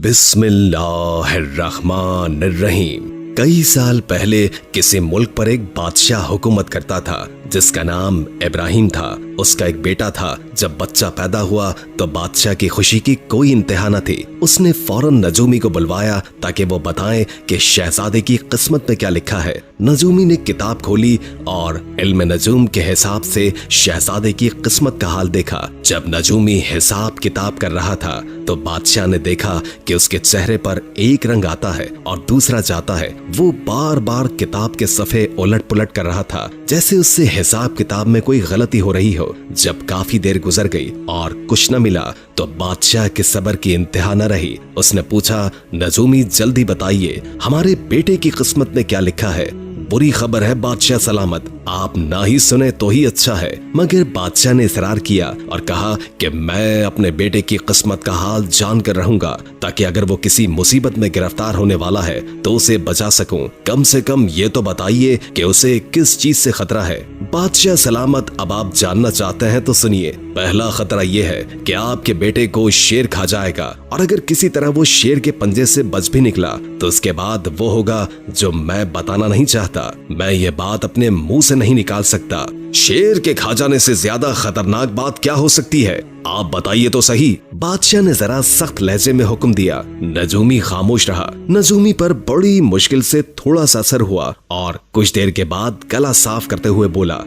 बिस्मिल्लाहिर्रहमानिर्रहीम। कई साल पहले किसी मुल्क पर एक बादशाह हुकूमत करता था जिसका नाम इब्राहिम था। उसका एक बेटा था। जब बच्चा पैदा हुआ तो बादशाह की खुशी की कोई इंतहा न थी। उसने फौरन नजूमी को बुलवाया ताकि वो बताएं कि शहजादे की किस्मत में क्या लिखा है। नजूमी ने किताब खोली और इल्म नजूम के हिसाब से शहजादे की किस्मत का हाल देखा। जब नजूमी हिसाब किताब कर रहा था तो बादशाह ने देखा कि उसके चेहरे पर एक रंग आता है और दूसरा जाता है। वो बार बार किताब के सफ़े उलट पुलट कर रहा था जैसे उससे हिसाब किताब में कोई गलती हो रही हो। जब काफी देर गुजर गई और कुछ न मिला तो बादशाह के सब्र की इंतहा न रही। उसने पूछा, नजूमी जल्दी बताइए हमारे बेटे की किस्मत में क्या लिखा है। बुरी खबर है बादशाह सलामत, आप ना ही सुने तो ही अच्छा है। मगर बादशाह ने इसरार किया और कहा कि मैं अपने बेटे की किस्मत का हाल जान कर रहूंगा ताकि अगर वो किसी मुसीबत में गिरफ्तार होने वाला है तो उसे बचा सकूं। कम से कम ये तो बताइए कि उसे किस चीज से खतरा है। बादशाह सलामत, अब आप जानना चाहते हैं तो सुनिए। पहला खतरा ये है कि आपके बेटे को शेर खा जाएगा और अगर किसी तरह वो शेर के पंजे से बच भी निकला तो उसके बाद वो होगा जो मैं बताना नहीं चाहता। मैं ये बात अपने मुंह से नहीं निकाल सकता। शेर के खा जाने से ज्यादा खतरनाक बात क्या हो सकती है, आप बताइए तो सही। बादशाह ने जरा सख्त लहजे में हुक्म दिया। नजूमी खामोश रहा। नजूमी पर बड़ी मुश्किल से थोड़ा सा असर हुआ और कुछ देर के बाद गला साफ करते हुए बोला,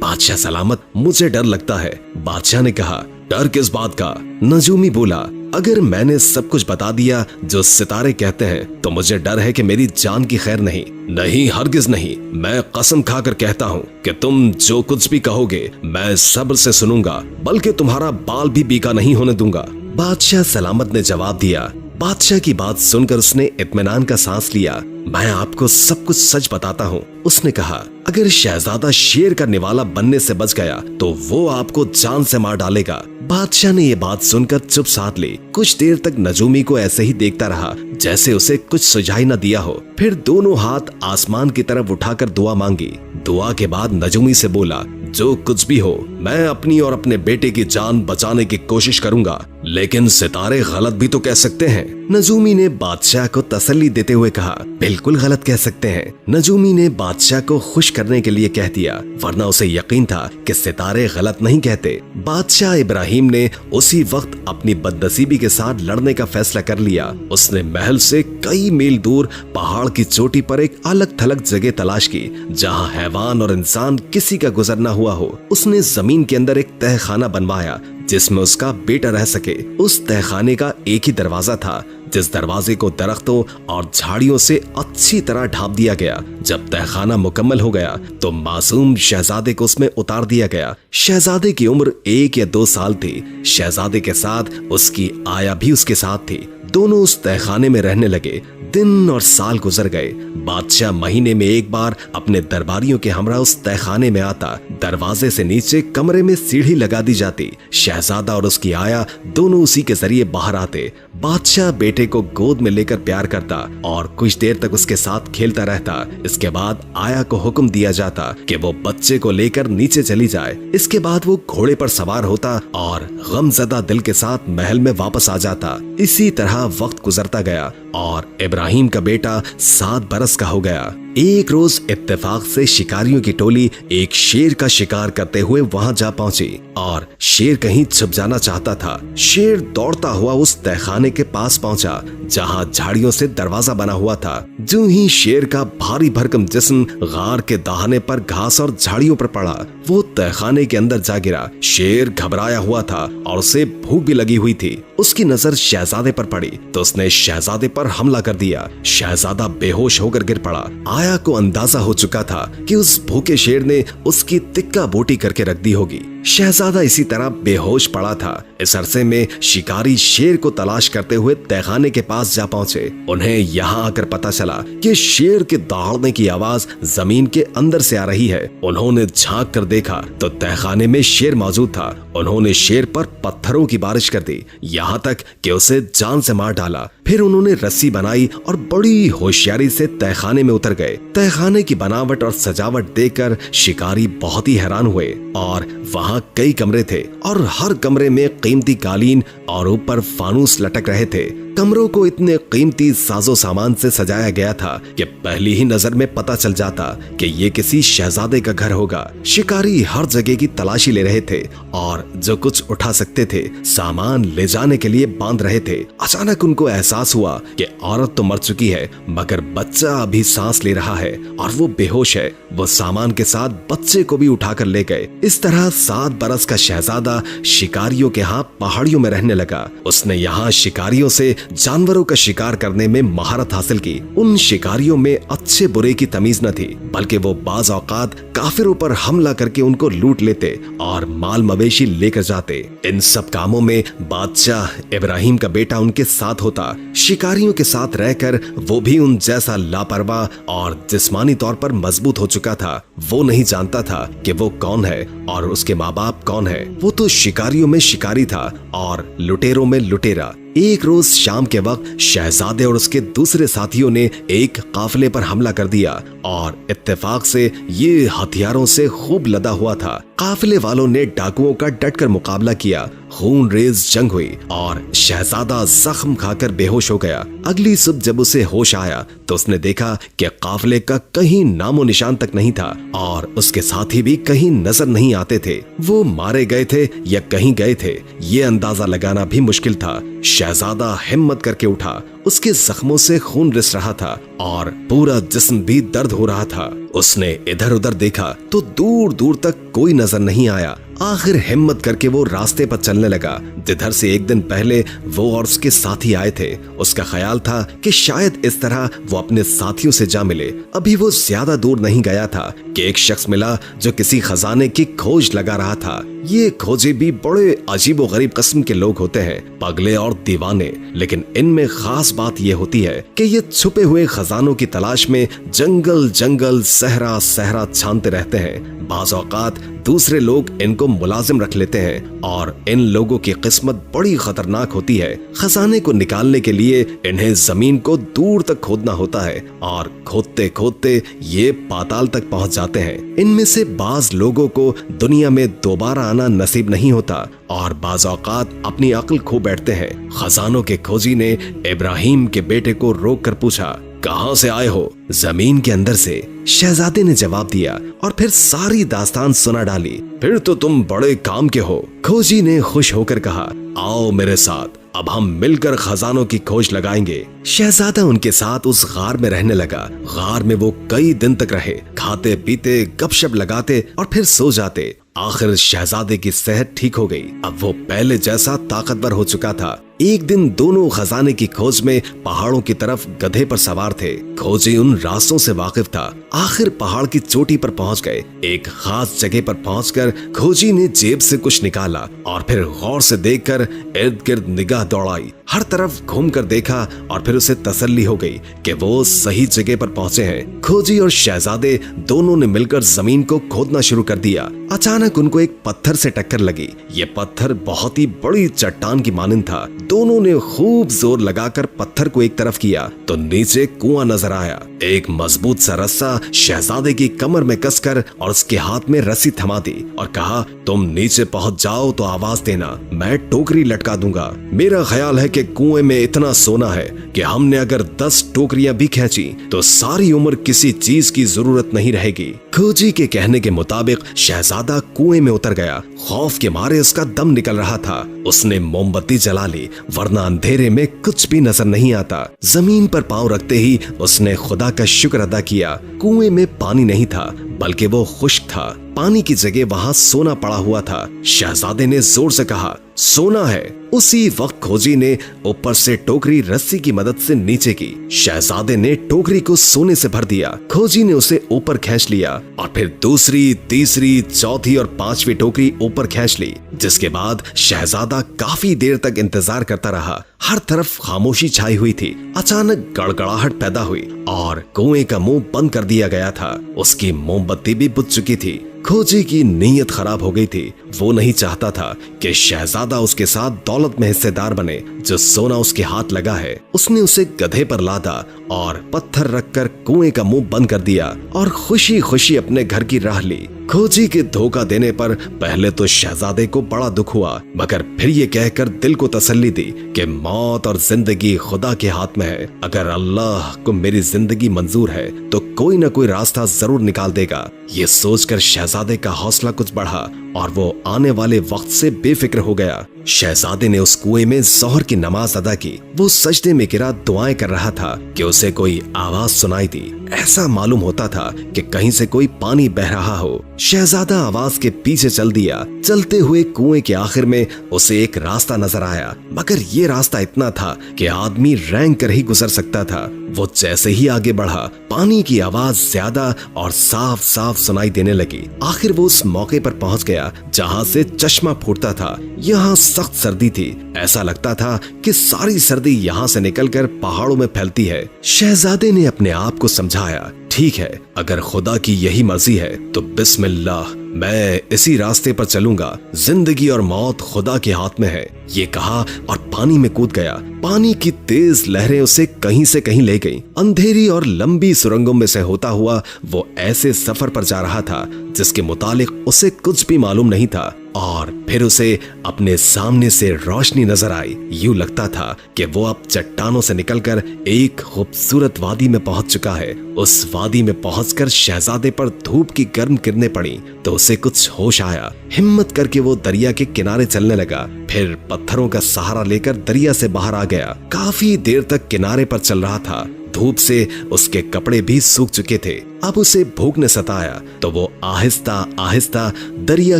बादशाह सलामत, मुझे डर लगता है। बादशाह ने कहा, डर किस बात का? नजूमी बोला, अगर मैंने सब कुछ बता दिया जो सितारे कहते हैं तो मुझे डर है कि मेरी जान की खैर नहीं। नहीं, हरगिज नहीं। मैं कसम खाकर कहता हूँ कि तुम जो कुछ भी कहोगे मैं सब्र से सुनूंगा, बल्कि तुम्हारा बाल भी बीका नहीं होने दूंगा। बादशाह सलामत ने जवाब दिया। बादशाह की बात सुनकर उसने इत्मीनान का सांस लिया। मैं आपको सब कुछ सच बताता हूँ, उसने कहा। अगर शहजादा शेर का निवाला बनने से बच गया तो वो आपको जान से मार डालेगा। बादशाह ने ये बात सुनकर चुप साध ली। कुछ देर तक नजूमी को ऐसे ही देखता रहा जैसे उसे कुछ सुझाई न दिया हो। फिर दोनों हाथ आसमान की तरफ उठाकर दुआ मांगी। दुआ के बाद नजूमी से बोला, जो कुछ भी हो मैं अपनी और अपने बेटे की जान बचाने की कोशिश करूंगा, लेकिन सितारे गलत भी तो कह सकते हैं। नजूमी ने बादशाह को तसल्ली देते हुए कहा, बिल्कुल गलत कह सकते हैं। नजूमी ने बादशाह को खुश करने के लिए कह दिया, वरना उसे यकीन था कि सितारे गलत नहीं कहते। बादशाह इब्राहिम ने उसी वक्त अपनी बदनसीबी के साथ लड़ने का फैसला कर लिया। उसने महल से कई मील दूर पहाड़ की चोटी पर एक अलग थलग जगह तलाश की जहाँ हैवान और इंसान किसी का गुजरना हुआ हो। उसने जमीन के अंदर एक तहखाना बनवाया जिसमें उसका बेटा रह सके। उस तहखाने का एक ही दरवाजा था जिस दरवाजे को दरख्तों और झाड़ियों से अच्छी तरह ढांप दिया गया। जब तहखाना मुकम्मल हो गया तो मासूम शहजादे को उसमें उतार दिया गया। शहजादे की उम्र 1 या 2 साल थी। शहजादे के साथ उसकी आया भी उसके साथ थी। दोनों उस तहखाने में रहने लगे। दिन और साल गुजर गए। बादशाह महीने में एक बार अपने दरबारियों के हमरा उस तहखाने में आता। दरवाजे से नीचे कमरे में सीढ़ी लगा दी जाती। शहजादा और उसकी आया दोनों उसी के जरिए बाहर आते। बादशाह बेटे को गोद में लेकर प्यार करता और कुछ देर तक उसके साथ खेलता रहता। इसके बाद आया को हुक्म दिया जाता कि वो बच्चे को लेकर नीचे चली जाए। इसके बाद वो घोड़े पर सवार होता और गमज़दा दिल के साथ महल में वापस आ जाता। इसी तरह वक्त गुजरता गया और इब्राहिम का बेटा 7 बरस का हो गया। एक रोज इत्तेफाक से शिकारियों की टोली एक शेर का शिकार करते हुए वहां जा पहुंची और शेर कहीं छिप जाना चाहता था। शेर दौड़ता हुआ उस तहखाने के पास पहुंचा जहां झाड़ियों से दरवाजा बना हुआ था। जो ही शेर का भारी भरकम जिस्म गार के दाहने पर घास और झाड़ियों पर पड़ा, वो तहखाने के अंदर जा गिरा। शेर घबराया हुआ था और उसे भूख भी लगी हुई थी। उसकी नजर शहजादे पर पड़ी तो उसने शहजादे पर हमला कर दिया। शहजादा बेहोश होकर गिर पड़ा। आया को अंदाजा हो चुका था कि उस भूखे शेर ने उसकी तिक्का बोटी करके रख दी होगी। शहजादा इसी तरह बेहोश पड़ा था। इस अरसे में शिकारी शेर को तलाश करते हुए तहखाने के पास जा पहुंचे। उन्हें यहाँ आकर पता चला कि शेर के दौड़ने की आवाज जमीन के अंदर से आ रही है। उन्होंने झांक कर देखा तो तहखाने में शेर मौजूद था। उन्होंने शेर पर पत्थरों की बारिश कर दी, यहाँ तक कि उसे जान से मार डाला। फिर उन्होंने रस्सी बनाई और बड़ी होशियारी से तहखाने में उतर गए। तहखाने की बनावट और सजावट देखकर शिकारी बहुत ही हैरान हुए। और वहाँ कई कमरे थे और हर कमरे में कीमती कालीन और ऊपर फानूस लटक रहे थे। कमरों को इतने कीमती साजो सामान से सजाया गया था कि पहली ही नजर में पता चल जाता कि ये किसी शहजादे का घर होगा। शिकारी हर जगह की तलाशी ले रहे थे और जो कुछ उठा सकते थे सामान ले जाने के लिए बांध रहे थे। अचानक उनको एहसास हुआ कि औरत तो मर चुकी है मगर बच्चा अभी सांस ले रहा है और वो बेहोश है। वो सामान के साथ बच्चे को भी उठाकर ले गए। इस तरह 7 बरस का शहजादा शिकारियों के यहाँ पहाड़ियों में रहने लगा। उसने यहाँ शिकारियों से जानवरों का शिकार करने में महारत हासिल की। उन शिकारियों में अच्छे बुरे की तमीज न थी, बल्कि वो बाज औकात काफिरों पर हमला करके उनको लूट लेते और माल मवेशी लेकर जाते। इन सब कामों में बादशाह इब्राहिम का बेटा उनके साथ होता। शिकारियों के साथ रहकर वो भी उन जैसा लापरवाह और जिस्मानी तौर पर मजबूत हो चुका था। वो नहीं जानता था कि वो कौन है और उसके माँ बाप कौन है। वो तो शिकारियों में शिकारी था और लुटेरों में लुटेरा। एक रोज शाम के वक्त शहजादे और उसके दूसरे साथियों ने एक काफिले पर हमला कर दिया और इत्तेफाक से ये हथियारों से खूब लदा हुआ था। काफिले वालों ने डाकुओं का डटकर मुकाबला किया। खून रेज जंग हुई और शहजादा जख्म खाकर बेहोश हो गया। अगली सुबह जब उसे होश आया तो उसने देखा कि काफिले का कहीं नामो निशान तक नहीं था और उसके साथी भी कहीं नजर नहीं आते थे। वो मारे गए थे या कहीं गए थे ये अंदाजा लगाना भी मुश्किल था। शहजादा हिम्मत करके उठा। उसके जख्मों से खून रिस रहा था और पूरा जिस्म भी दर्द हो रहा था। उसने इधर उधर देखा तो दूर दूर तक कोई नजर नहीं आया। आखिर हिम्मत करके वो रास्ते पर चलने लगा जिधर से एक दिन पहले वो और उसके साथी आए थे। उसका ख्याल था कि शायद इस तरह वो अपने साथियों से जा मिले। अभी वो ज्यादा दूर नहीं गया था कि एक शख्स मिला जो किसी खजाने की खोज लगा रहा था। ये खोजे भी बड़े अजीब और गरीब किस्म के लोग होते हैं, पगले और दीवाने। लेकिन इनमें खास बात यह होती है कि ये छुपे हुए खजानों की तलाश में जंगल जंगल सहरा सहरा छानते रहते हैं। बाज़ औक़ात दूसरे लोग इनको मुलाजिम रख लेते हैं और इन लोगों की किस्मत बड़ी खतरनाक होती है। खजाने को निकालने के लिए इन्हें जमीन को दूर तक खोदना होता है और खोदते खोदते ये पाताल तक पहुंच जाते हैं। इनमें से बाज लोगों को दुनिया में दोबारा आना नसीब नहीं होता और बाज़ औक़ात अपनी अक्ल खो बैठते हैं। खजानों के खोजी ने इब्राहिम के बेटे को रोक कर पूछा, कहां से आए हो? जमीन के अंदर से, शहजादे ने जवाब दिया और फिर सारी दास्तान सुना डाली। फिर तो तुम बड़े काम के हो, खोजी ने खुश होकर कहा। आओ मेरे साथ, अब हम मिलकर खजानों की खोज लगाएंगे। शहजादा उनके साथ उस गार में रहने लगा। गार में वो कई दिन तक रहे, खाते पीते गपशप लगाते और फिर सो जाते। आखिर शहजादे की सेहत ठीक हो गई। अब वो पहले जैसा ताकतवर हो चुका था। एक दिन दोनों खजाने की खोज में पहाड़ों की तरफ गधे पर सवार थे। खोजी उन रास्तों से वाकिफ था। आखिर पहाड़ की चोटी पर पहुंच गए। एक खास जगह पर पहुंचकर खोजी ने जेब से कुछ निकाला और फिर गौर से देखकर इर्द गिर्द निगाह दौड़ाई। हर तरफ घूमकर देखा और फिर उसे तसल्ली हो गई कि वो सही जगह पर पहुंचे हैं। खोजी और शहजादे दोनों ने मिलकर जमीन को खोदना शुरू कर दिया। अचानक उनको एक पत्थर से टक्कर लगी। ये पत्थर बहुत ही बड़ी चट्टान की मानिंद था। दोनों ने खूब जोर लगाकर पत्थर को एक तरफ किया तो नीचे कुआं नजर आया। एक मजबूत सा रस्सा शहजादे की कमर में कसकर और उसके हाथ में रस्सी थमा दी और कहा, तुम नीचे पहुंच जाओ तो आवाज देना, मैं टोकरी लटका दूंगा। मेरा ख्याल है कि कुएं में इतना सोना है कि हमने अगर 10 टोकरियां भी खींची तो सारी उम्र किसी चीज की जरूरत नहीं रहेगी। खोजी के कहने के मुताबिक शहजादा कुएं में उतर गया। खौफ के मारे उसका दम निकल रहा था। उसने मोमबत्ती जला ली, वरना अंधेरे में कुछ भी नजर नहीं आता। जमीन पर पांव रखते ही उसने खुदा का शुक्र अदा किया। कुएं में पानी नहीं था बल्कि वो खुश्क था। पानी की जगह वहां सोना पड़ा हुआ था। शहजादे ने जोर से कहा, सोना है। उसी वक्त खोजी ने ऊपर से टोकरी रस्सी की मदद से नीचे की। शहजादे ने टोकरी को सोने से भर दिया। खोजी ने उसे ऊपर खींच लिया और फिर दूसरी, तीसरी, चौथी और 5वीं टोकरी ऊपर खींच ली, जिसके बाद शहजादा काफी देर तक इंतजार करता रहा। हर तरफ खामोशी छाई हुई थी। अचानक गड़गड़ाहट पैदा हुई और कुएं का मुंह बंद कर दिया गया था। उसकी मोमबत्ती भी बुझ चुकी थी। खोजी की नीयत खराब हो गई थी। वो नहीं चाहता था कि शहजादा उसके साथ दौलत में हिस्सेदार बने। जो सोना उसके हाथ लगा है। उसने उसे गधे पर लादा और पत्थर रखकर कुएं का मुंह बंद कर दिया और खुशी खुशी अपने घर की राह ली। खोजी के धोखा देने पर पहले तो शहजादे को बड़ा दुख हुआ, मगर फिर ये कहकर दिल को तसल्ली दी कि मौत और जिंदगी खुदा के हाथ में है। अगर अल्लाह को मेरी जिंदगी मंजूर है तो कोई न कोई रास्ता जरूर निकाल देगा। ये सोचकर शहजादे का हौसला कुछ बढ़ा और वो आने वाले वक्त से बेफिक्र हो गया। शहजादे ने उस कुएं में ज़ोहर की नमाज अदा की। वो सजदे में गिरा दुआएं कर रहा था कि उसे कोई आवाज सुनाई दी। ऐसा मालूम होता था कि कहीं से कोई पानी बह रहा हो। शहजादा आवाज के पीछे चल दिया। चलते हुए कुएं के आखिर में उसे एक रास्ता नजर आया, मगर ये रास्ता इतना था कि आदमी रेंग कर ही गुजर सकता था। वो जैसे ही आगे बढ़ा, पानी की आवाज ज्यादा और साफ साफ सुनाई देने लगी। आखिर वो उस मौके पर पहुंच गया जहां से चश्मा फूटता था। यहाँ सख्त सर्दी थी। ऐसा लगता था कि सारी सर्दी यहाँ से निकलकर पहाड़ों में फैलती है। शहजादे ने अपने आप को समझाया, ठीक है, अगर खुदा की यही मर्जी है तो बिस्मिल्लाह, मैं इसी रास्ते पर चलूंगा। जिंदगी और मौत खुदा के हाथ में है, ये कहा और पानी में कूद गया। पानी की तेज लहरें उसे कहीं से कहीं ले गईं। अंधेरी और लंबी सुरंगों में से होता हुआ वो ऐसे सफर पर जा रहा था जिसके मुतालिक उसे कुछ भी मालूम नहीं था। और फिर उसे अपने सामने से रोशनी नजर आई। यूं लगता था कि वो अब चट्टानों से निकलकर एक खूबसूरत वादी में पहुंच चुका है। उस वादी में पहुंचकर शहजादे पर धूप की गर्म किरणें पड़ी तो उसे कुछ होश आया। हिम्मत करके वो दरिया के किनारे चलने लगा। फिर पत्थरों का सहारा लेकर दरिया से बाहर आ गया। काफी देर तक किनारे पर चल रहा था। धूप से उसके कपड़े भी सूख चुके थे। अब उसे भूख ने सताया तो वो आहिस्ता आहिस्ता दरिया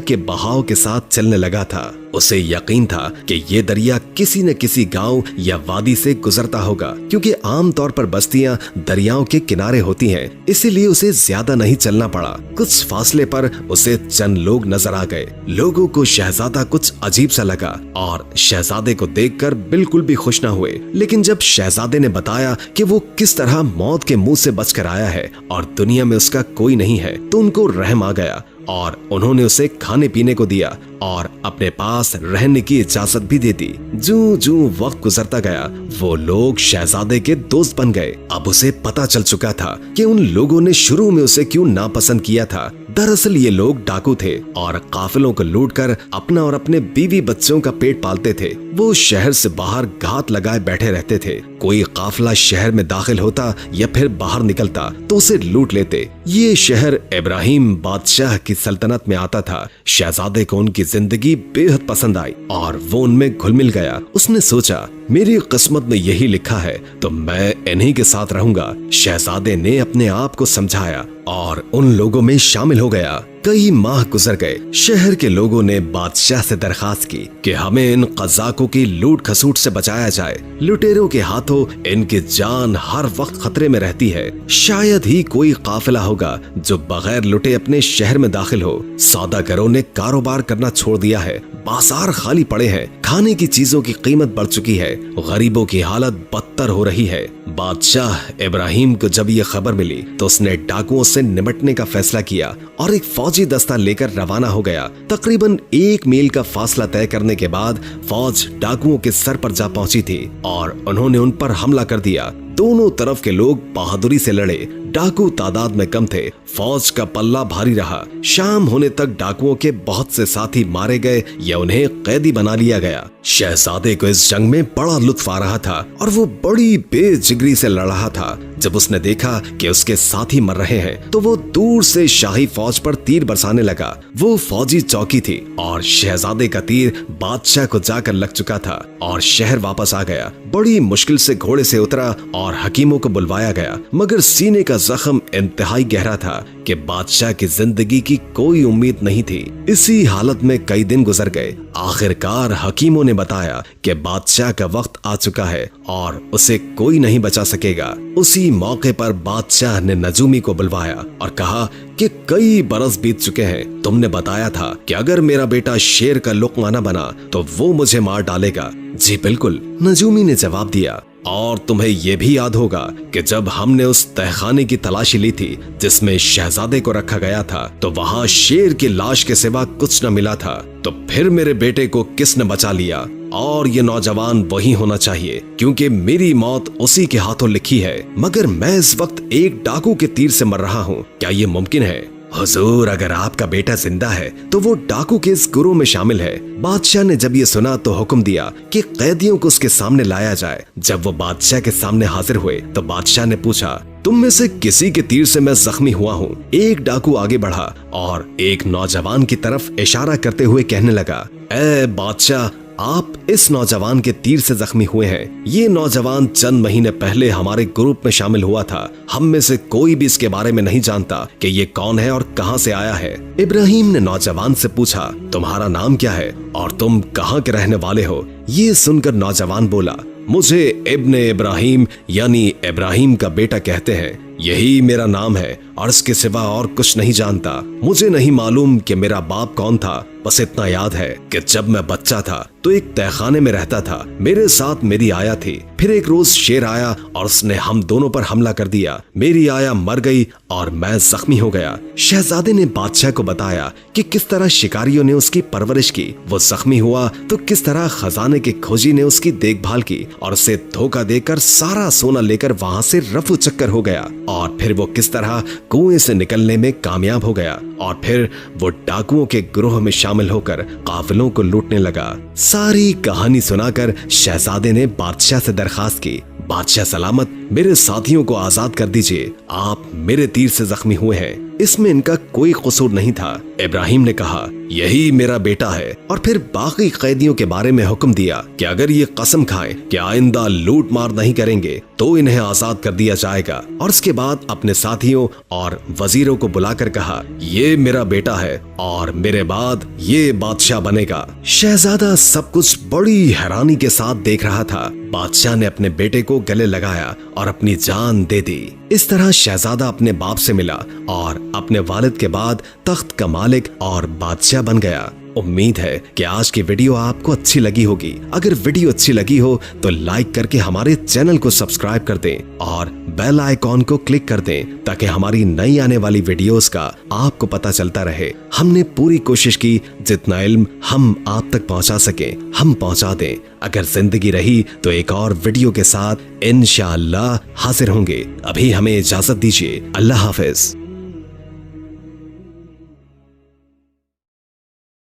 के बहाव के साथ चलने लगा था। उसे यकीन था कि ये दरिया किसी न किसी गांव या वादी से गुजरता होगा, क्योंकि आमतौर पर बस्तियां दरियाओं के किनारे होती हैं। इसीलिए उसे ज्यादा नहीं चलना पड़ा। कुछ फासले पर उसे चंद लोग नजर आ गए। लोगों को शहजादा कुछ अजीब सा लगा और शहजादे को देखकर बिल्कुल भी खुश न हुए। लेकिन जब शहजादे ने बताया कि वो किस तरह मौत के मुंह से बचकर आया है और दुनिया में उसका कोई नहीं है, तो उनको रहम आ गया और उन्होंने उसे खाने पीने को दिया और अपने पास रहने की इजाजत भी दे दी। जूं वक्त गुजरता गया, वो लोग शहजादे के दोस्त बन गए। अब उसे पता चल चुका था कि उन लोगों ने शुरू में उसे क्यों नापसंद किया था। दरअसल ये लोग डाकू थे और काफिलों को लूटकर अपना और अपने बीवी बच्चों का पेट पालते थे। वो शहर से बाहर घात लगाए बैठे रहते थे। कोई काफिला शहर में दाखिल होता या फिर बाहर निकलता तो उसे लूट लेते। ये शहर इब्राहिम बादशाह की सल्तनत में आता था। शहजादे को उनकी जिंदगी बेहद पसंद आई और वो उनमें घुल मिल गया। उसने सोचा, मेरी किस्मत में यही लिखा है तो मैं इन्हीं के साथ रहूंगा। शहजादे ने अपने आप को समझाया और उन लोगों में शामिल हो गया। कई माह गुजर गए। शहर के लोगों ने बादशाह से दरखास्त की कि हमें इन कज़ाकों की लूट खसूट से बचाया जाए। लुटेरों के हाथों इनकी जान हर वक्त खतरे में रहती है। शायद ही कोई काफिला होगा जो बगैर लुटे अपने शहर में दाखिल हो। सौदागरों ने कारोबार करना छोड़ दिया है। बाजार खाली पड़े हैं। खाने की चीजों की कीमत बढ़ चुकी है। गरीबों की हालत बदतर हो रही है। बादशाह इब्राहिम को जब ये खबर मिली तो उसने डाकुओं से निपटने का फैसला किया और एक फौजी दस्ता लेकर रवाना हो गया। तकरीबन 1 मील का फासला तय करने के बाद फौज डाकुओं के सर पर जा पहुंची थी और उन्होंने उन पर हमला कर दिया। दोनों तरफ के लोग बहादुरी से लड़े। डाकू तादाद में कम थे। फौज का पल्ला भारी रहा। शाम होने तक डाकुओं के बहुत से साथी मारे गए या उन्हें कैदी बना लिया गया। शहजादे को इस जंग में बड़ा लुत्फ आ रहा था और वो बड़ी बेजिगरी से लड़ रहा था। जब उसने देखा कि उसके साथी मर रहे हैं तो वो दूर से शाही फौज पर तीर बरसाने लगा। वो फौजी चौकी थी और शहजादे का तीर बादशाह को जाकर लग चुका था और शहर वापस आ गया। बड़ी मुश्किल से घोड़े से उतरा और हकीमों को बुलवाया गया, मगर सीने का जख्म इंतहाई गहरा था कि बादशाह की जिंदगी की कोई उम्मीद नहीं थी। इसी हालत में कई दिन गुजर गए। आखिरकार हकीमों ने बताया कि बादशाह का वक्त आ चुका है और उसे कोई नहीं बचा सकेगा। उसी मौके पर बादशाह ने नजूमी को बुलवाया और कहा कि कई बरस बीत चुके हैं। तुमने बताया था कि अगर मेरा बेटा शेर का लुक़मा न बना तो वो मुझे मार डालेगा। जी बिल्कुल, नजूमी ने जवाब दिया। और तुम्हें यह भी याद होगा कि जब हमने उस तहखाने की तलाशी ली थी जिसमें शहजादे को रखा गया था तो वहां शेर की लाश के सिवा कुछ न मिला था। तो फिर मेरे बेटे को किसने बचा लिया? और ये नौजवान वही होना चाहिए, क्योंकि मेरी मौत उसी के हाथों लिखी है। मगर मैं इस वक्त एक डाकू के तीर से मर रहा हूँ, क्या ये मुमकिन है? हुजूर, अगर आपका बेटा जिंदा है तो वो डाकू के इस गुरों में शामिल है। बादशाह ने जब ये सुना तो हुक्म दिया कि कैदियों को उसके सामने लाया जाए। जब वो बादशाह के सामने हाजिर हुए तो बादशाह ने पूछा, तुम में से किसी के तीर से मैं जख्मी हुआ हूँ? एक डाकू आगे बढ़ा और एक नौजवान की तरफ इशारा करते हुए कहने लगा, ए बादशाह, आप इस नौजवान के तीर से जख्मी हुए हैं। ये नौजवान चंद महीने पहले हमारे ग्रुप में शामिल हुआ था। हम में से कोई भी इसके बारे में नहीं जानता कि ये कौन है और कहां से आया है। इब्राहिम ने नौजवान से पूछा, तुम्हारा नाम क्या है और तुम कहां के रहने वाले हो? ये सुनकर नौजवान बोला, मुझे इब्ने इब्राहिम यानी इब्राहिम का बेटा कहते हैं। यही मेरा नाम है और इसके सिवा और कुछ नहीं जानता। मुझे नहीं मालूम कि मेरा बाप कौन था, बस इतना याद है कि जब मैं बच्चा था तो एक तहखाने में रहता था। मेरे साथ मेरी आया थी। फिर एक रोज शेर आया और उसने हम दोनों पर हमला कर दिया। मेरी आया मर गई और मैं जख्मी हो गया। शहजादे ने बादशाह को बताया कि किस तरह शिकारियों ने उसकी परवरिश की। वो जख्मी हुआ तो किस तरह खजाने के खोजी ने उसकी देखभाल की और उसे धोखा देकर सारा सोना लेकर वहाँ से रफू चक्कर हो गया। और फिर वो किस तरह कुएं से निकलने में कामयाब हो गया और फिर वो डाकुओं के ग्रोह में शामिल होकर काफिलों को लूटने लगा। सारी कहानी सुनाकर शहजादे ने बादशाह से दरखास्त की, बादशाह सलामत, मेरे साथियों को आजाद कर दीजिए। आप मेरे तीर से जख्मी हुए हैं, इसमें इनका कोई कसूर नहीं था। इब्राहिम ने कहा, यही मेरा बेटा है। और फिर बाकी कैदियों के बारे में हुक्म दिया कि अगर ये कसम खाएं कि आइंदा लूट मार नहीं करेंगे तो इन्हें आजाद कर दिया जाएगा। और उसके बाद अपने साथियों और वजीरों को बुलाकर कहा, ये मेरा बेटा है और मेरे बाद ये बादशाह बनेगा। शहजादा सब कुछ बड़ी हैरानी के साथ देख रहा था। बादशाह ने अपने बेटे को गले लगाया और अपनी जान दे दी। इस तरह शहजादा अपने बाप से मिला और अपने वालिद के बाद तख्त का मालिक और बादशाह बन गया। उम्मीद है कि आज की वीडियो आपको अच्छी लगी होगी। अगर वीडियो अच्छी लगी हो तो लाइक करके हमारे चैनल को सब्सक्राइब कर दें और बेल आइकॉन को क्लिक कर दें ताकि हमारी नई आने वाली वीडियोस का आपको पता चलता रहे। हमने पूरी कोशिश की जितना इल्म हम आप तक पहुंचा सके हम पहुंचा दें। अगर जिंदगी रही तो एक और वीडियो के साथ इंशाअल्लाह हाजिर होंगे। अभी हमें इजाजत दीजिए। अल्लाह हाफिज।